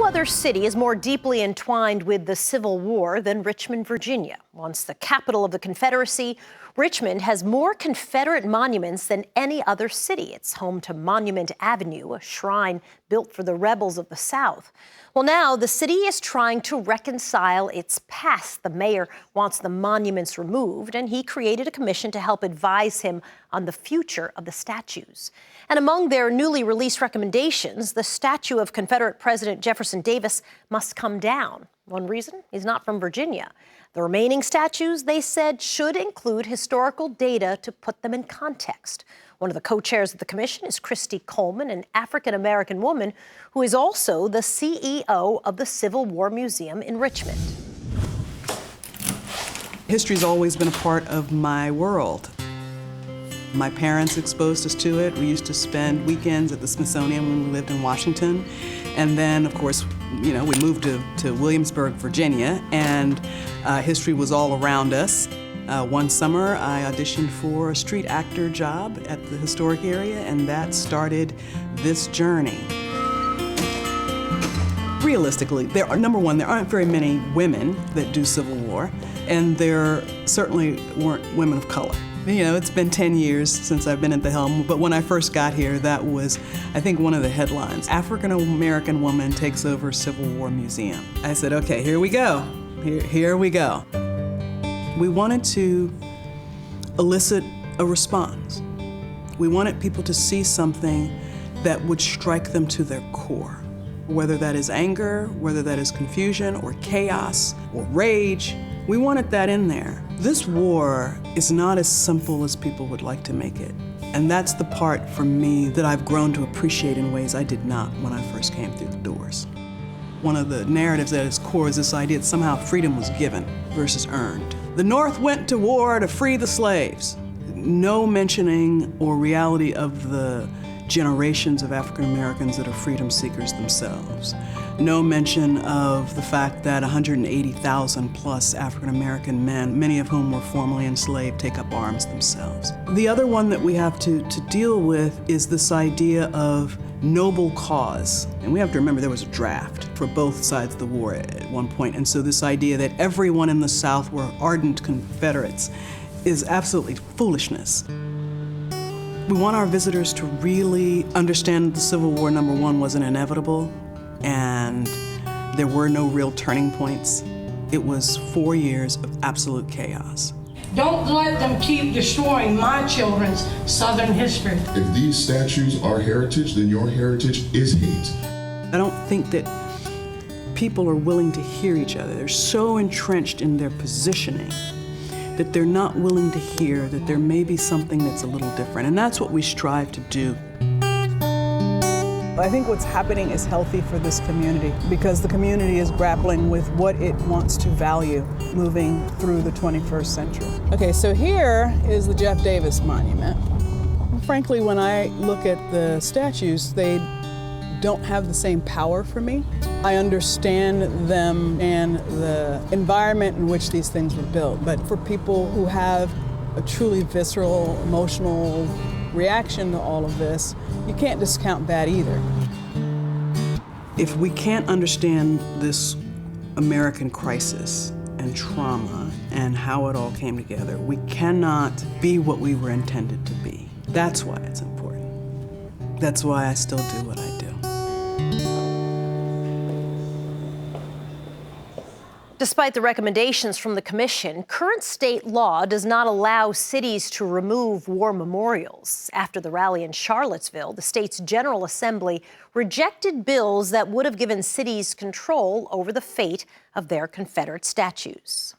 No other city is more deeply entwined with the Civil War than Richmond, Virginia. Once the capital of the Confederacy, Richmond has more Confederate monuments than any other city. It's home to Monument Avenue, a shrine built for the rebels of the South. Well, now the city is trying to reconcile its past. The mayor wants the monuments removed, and he created a commission to help advise him on the future of the statues. And among their newly released recommendations, the statue of Confederate President Jefferson Davis must come down. One reason? He's not from Virginia. The remaining statues, they said, should include historical data to put them in context. One of the co-chairs of the commission is Christy Coleman, an African-American woman who is also the CEO of the Civil War Museum in Richmond. History's always been a part of my world. My parents exposed us to it. We used to spend weekends at the Smithsonian when we lived in Washington. And then, of course, we moved to Williamsburg, Virginia, and history was all around us. One summer, I auditioned for a street actor job at the historic area, and that started this journey. Realistically, number one, there aren't very many women that do Civil War, and there certainly weren't women of color. It's been 10 years since I've been at the helm, but when I first got here, that was, I think, one of the headlines. African-American woman takes over Civil War Museum. I said, okay, here we go. Here we go. We wanted to elicit a response. We wanted people to see something that would strike them to their core. Whether that is anger, whether that is confusion or chaos or rage, we wanted that in there. This war is not as simple as people would like to make it. And that's the part for me that I've grown to appreciate in ways I did not when I first came through the doors. One of the narratives at its core is this idea that somehow freedom was given versus earned. The North went to war to free the slaves. No mentioning or reality of the generations of African Americans that are freedom seekers themselves. No mention of the fact that 180,000 plus African American men, many of whom were formerly enslaved, take up arms themselves. The other one that we have to deal with is this idea of noble cause. And we have to remember there was a draft for both sides of the war at one point. And so this idea that everyone in the South were ardent Confederates is absolutely foolishness. We want our visitors to really understand that the Civil War, number one, wasn't inevitable, and there were no real turning points. It was 4 years of absolute chaos. Don't let them keep destroying my children's Southern history. If these statues are heritage, then your heritage is hate. I don't think that people are willing to hear each other. They're so entrenched in their positioning that they're not willing to hear that there may be something that's a little different. And that's what we strive to do. I think what's happening is healthy for this community because the community is grappling with what it wants to value moving through the 21st century. Okay, so here is the Jeff Davis Monument. Frankly, when I look at the statues, they don't have the same power for me. I understand them and the environment in which these things were built, but for people who have a truly visceral, emotional reaction to all of this, you can't discount that either. If we can't understand this American crisis and trauma and how it all came together, we cannot be what we were intended to be. That's why it's important. That's why I still do what I do. Despite the recommendations from the commission, current state law does not allow cities to remove war memorials. After the rally in Charlottesville, the state's General Assembly rejected bills that would have given cities control over the fate of their Confederate statues.